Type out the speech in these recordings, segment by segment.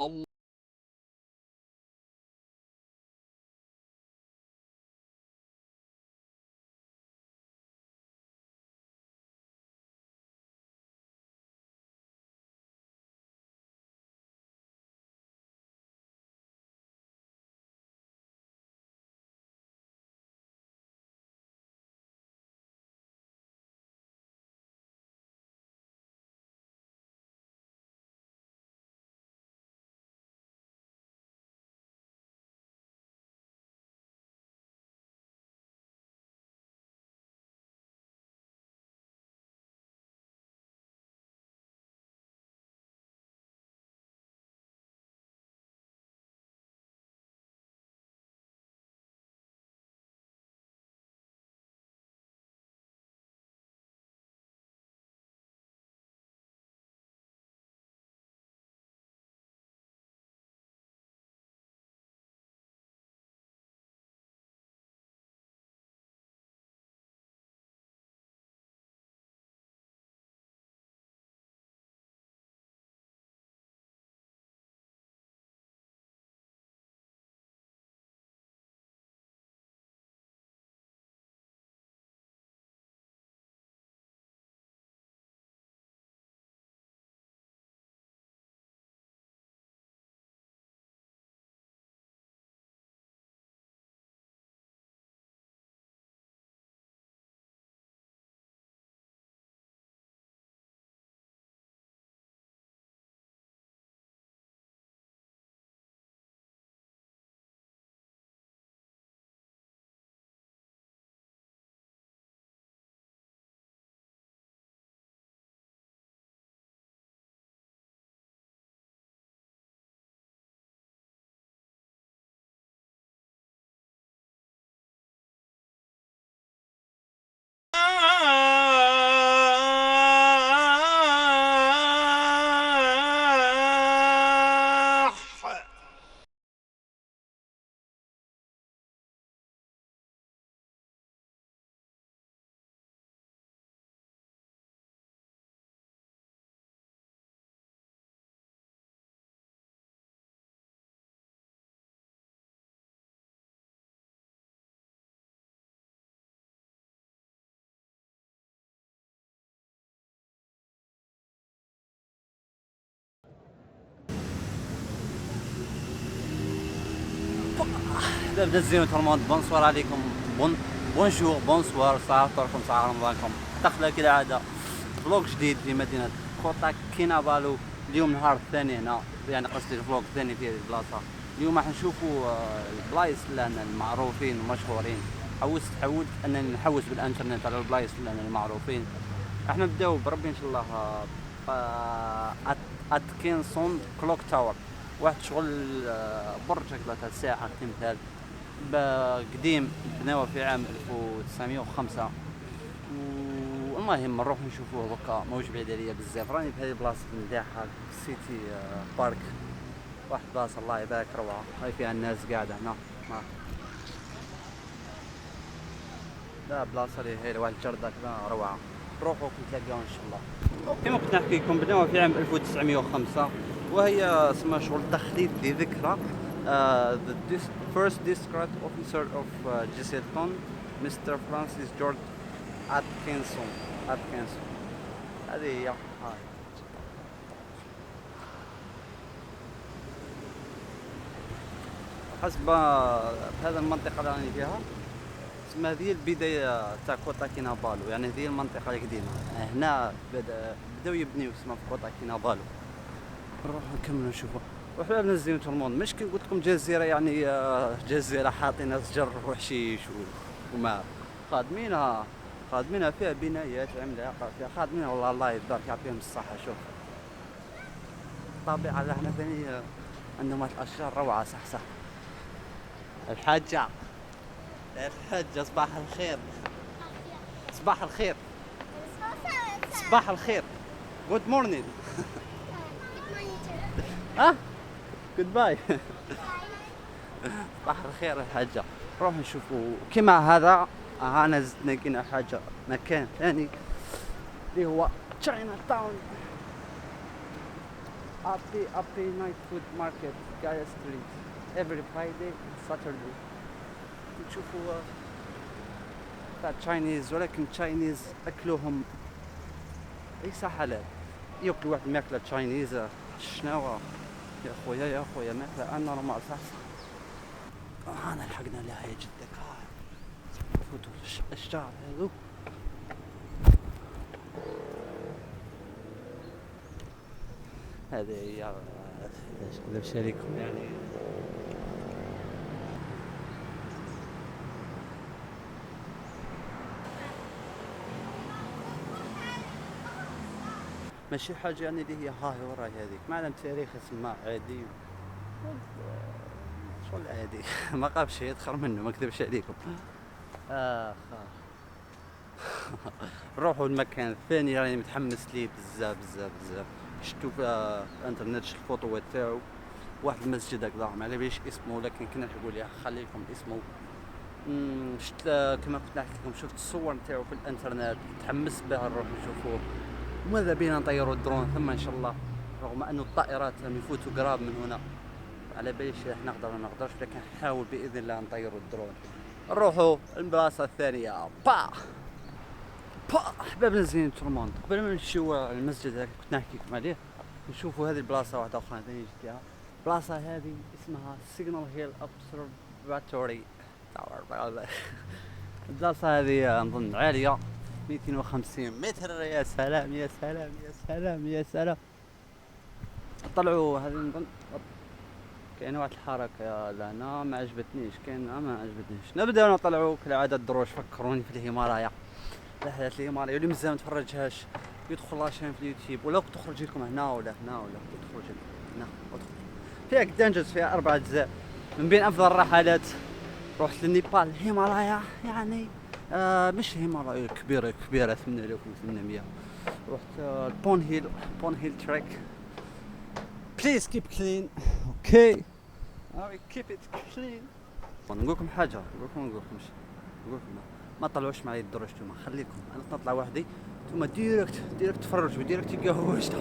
الله. بدا الزينو تورموند، بونسوار عليكم، بونجور، بونسوار، صباح فطوركم، صباح رمضانكم. دخلة كالعادة فلوق جديد في مدينة كوتا كينافالو. اليوم نهار الثاني هنا، يعني قصدي الفلوق الثاني في هذه البلاصة. اليوم راح نشوفوا البلايص اللي المعروفين والمشهورين. حاولت انني نحوس بالانترنت على البلايص اللي المعروفين. احنا نبداو بربي ان شاء الله اتكنسون كلوك تاور، واحد شغل برج هكذا تاع الساعة كمثال قديم، بناوه في عام 1905. والمهم نروح نشوفوه بكا، موش بعيد عليا بزاف. راني في هذه البلاصة نتاعها سيتي بارك، واحد بلاصة الله يبارك روعة. هاي فيها الناس قاعدة هنا، لا بلاصة لي هي واحد الجردة كذا روعة. روحوا تلاقاو ان شاء الله. كما كنت نحكي لكم بناوها في عام 1905، وهي اسمها شغل تخليد لذكرى the first district officer of Gisselton, Mr. Francis George Atkinson. هذه هي. هاي حسب هذا المنطقة اللي راني فيها، اسمها هذه البداية تاع كوتا كينافالو، يعني هذه المنطقة القديمة. هنا بداو يبنيو اسمها في كوتا كينافالو. نروحو نكملو نشوفو. وحبابنا الزين تورموند، مش كي قلت لكم جزيرة يعني جزيرة حاطينها شجر وحشيش وما خادمينها فيها بنايات عملاقة، فيها خادمينها والله الله يبارك يعطيهم الصحة. شوف الطبيعة اللي احنا ثاني عندهم الأشجار روعة. صح الحاجة صباح الخير. صباح الخير. جود مورنينج. ها جود باي. صباح الخير الحاجة. نروح نشوفوا كما هذا. انا زدنا لقينا حاجة مكان ثاني اللي هو تشاينا تاون. Happy night food market Gaia Street every Friday Saturday. نشوفوا تاع تشاينيز، ولكن تشاينيز اكلوهم ليس حلال. ياكل واحد ماكله تشاينيز شناوه يا خويا يا خويا، ماكله انا نورمال صح. انا لحقنا لها يا جدك. فوتوا الشعر هذو. هذه هي شريككم يعني. ماشي حاجة يعني اللي هي هاي وراي هذيك، معلم تاريخ اسمها عادي شغل عادي. ما قاب شيء يدخل منه، ما اكذبش عليكم. نروحوا المكان الثاني راني متحمس ليه بزاف بزاف بزاف. شفتو في الانترنت الفوطوات تاعو، واحد المسجد هكذا ما على باليش اسمه، لكن كنا نحبوا ليه خليكم اسمه. شفت كما كنت نحكي لكم، شفت الصور نتاعو في الانترنت، تحمست بها نروح نشوفوه. ماذا بينا نطيروا الدرون ثم ان شاء الله، رغم انه الطائرات لم يفوتوا قراب من هنا، على باليش راح نقدر ولا نقدرش، لكن نحاول باذن الله نطيروا الدرون. نروحوا البلاصه الثانيه. احباب الزين تورموند. قبل ما نمشيو المسجد هذا كنت نحكي لكم عليه، نشوفوا هذه البلاصه واحده اخرى ثاني جديها. البلاصه هذه اسمها سيجنال هيل اوبسرفاتوري تاور. البلاصه هذه نظن عاليه 250 متر. يا سلام يا سلام يا سلام يا سلام. طلعوا هذه نظن كاين واحد الحركه لهنا ما عجبتنيش، ما عجبتنيش. نبداو نطلعوا كالعاده الدروج. فكروني في الهيمالايا، رحلة الهيمالايا اللي مازال ما تفرجهاش يدخل لاشين في اليوتيوب، ولا تخرج لكم هنا ولا هنا ولا تخرج هنا. فيها قد انجز، فيها 4 أجزاء. من بين افضل الرحلات رحت للنيبال. الهيمالايا يعني مش هيمالايا كبيرة 8800. رحت بون هيل تريك. بليز كيب كلين. اوكي كيب ات كلين. نقول لكم حاجة، نقول لكم ما طلعوش معي الدروج نتوما، خليكم انا نطلع وحدي، نتوما ديريكت تفرجوا ديريكت يقهوجتا.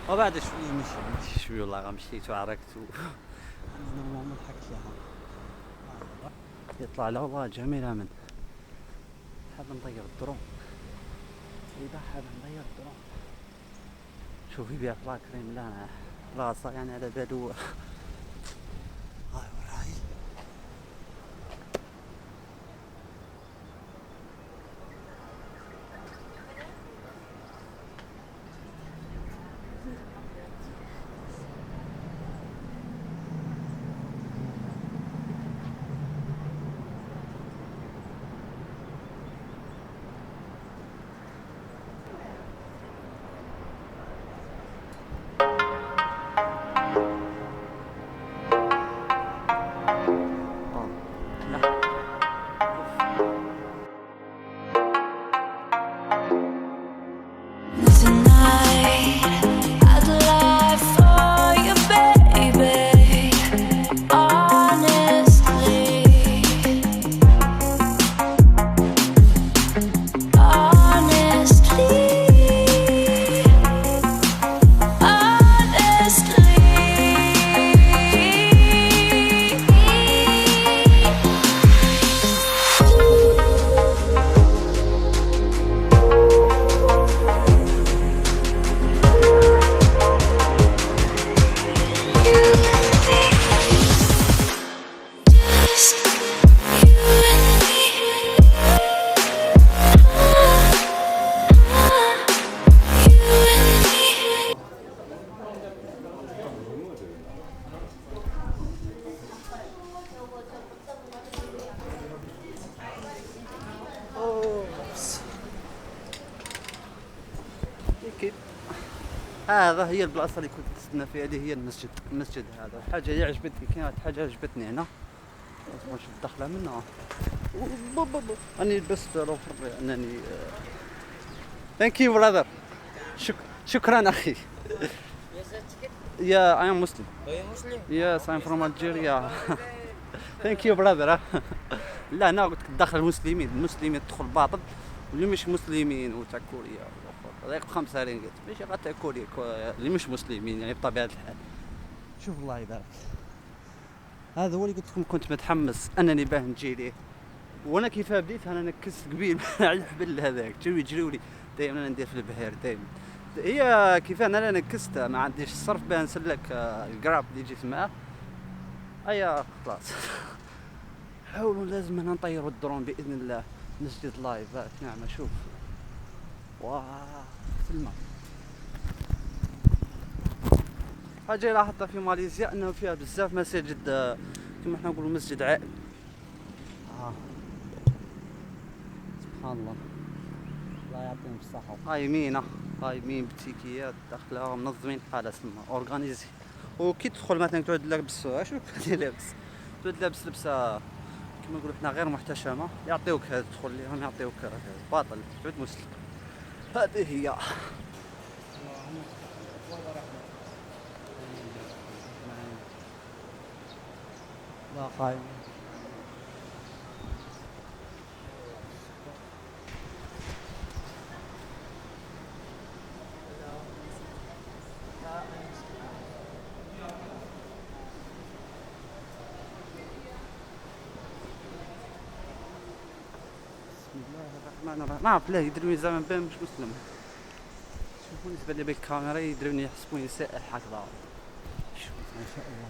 وبعد شويه مشي شويه والله غمشيت وعركت انا ما نضحك لها. يطلع لا والله جميله. من حاب نطير الدرون، اذا حاب نطير الدرون شوفي بها فلا كريم لا راسه يعني على بالو. هاي وراي هذا هي البلاصه اللي كنت نستنى فيها، اللي هي المسجد هذا. الحاجه اللي عجبتني، كاين واحد حاجه عجبتني هنا، لازم نشوف الدخله منها. اني لبست لوفر انني ثانك يو براذر. شكرا اخي. يا I am Muslim. Yes, I'm from Algeria. Thank you brother. لا انا قلت لك داخل المسلمين يدخل باطل، واللي مش مسلمين وتاع كوريا هذاك ب5 رينجات ماشي غتاكل اللي مش مسلمين يعني بطبيعة الحال. شوف الله يبارك، هذا هو اللي قلت لكم كنت متحمس انني باه نجي ليه. وانا كيف بديت انا نكست قبيل على الحبل هذاك جاو يجريو لي دائما. انا ندير في البحير دائما هي كيف انا نكست ما عنديش الصرف باه نسلك الجراب اللي جيت معاه. ايا خلاص حاولوا لازم انا نطيروا الدرون باذن الله. نجدد لايفات نعم. شوف واه في الماء. حاجه لاحظتها في ماليزيا انه فيها بزاف مساجد كما احنا نقولوا مسجد عائم. سبحان الله الله يعطيهم الصحة. قايمين بتيكيات داخلها منظمين حالة سما اورغانيزي. وكي تدخل مثلا تعود لابس شوف هادي لابس تعود لابس لبسه كما نقولوا حنا غير محتشمة يعطيوك هذا تدخل ليهم يعطيوك باطل تعود مسلم. هذه هي لا قايم. بسم الله الرحمن الرحيم. ما عرفت لا يديروني زعما بان مش مسلم. شوفوني تبان لي بالكاميرا يديروني يحسبوني سائح هكذا. شوف ما شاء الله.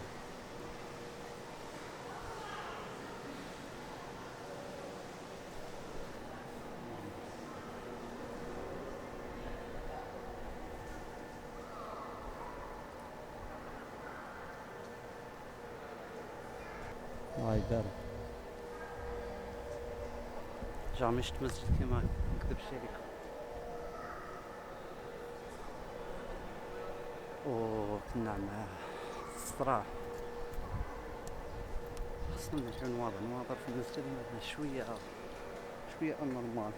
الله يبارك. جا شفت مسجد كما نكذبش عليكم. اوه النعمة الصراحة خاصنا نمشيو نواظر في المسجد شوية نورمال.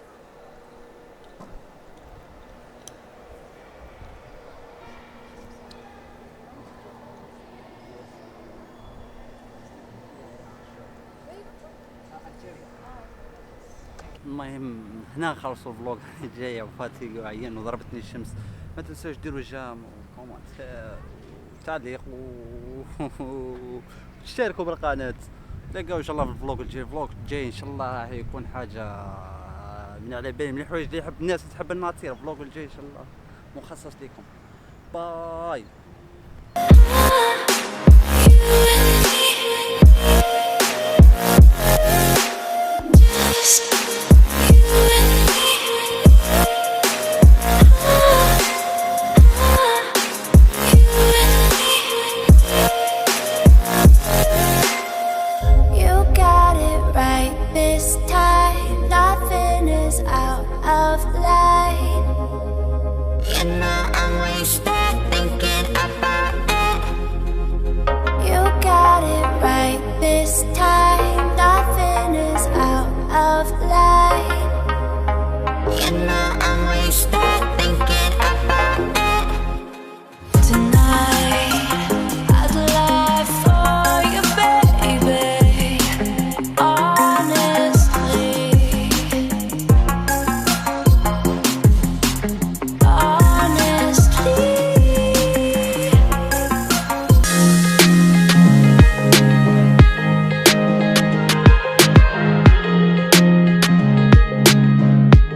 المهم هنا خلصوا الفلوق جاية وفاتي وعيان وضربتني الشمس. ما تنسوش ديروا جام وكومنتير وتعليق وتشتركوا بالقناة. تلقاو ان شاء الله في الفلوق الجاي ان شاء الله راح يكون حاجة من على بالي من الحوايج اللي يحب الناس تحب الناطير. الفلوق الجاي ان شاء الله مخصص لكم. باي.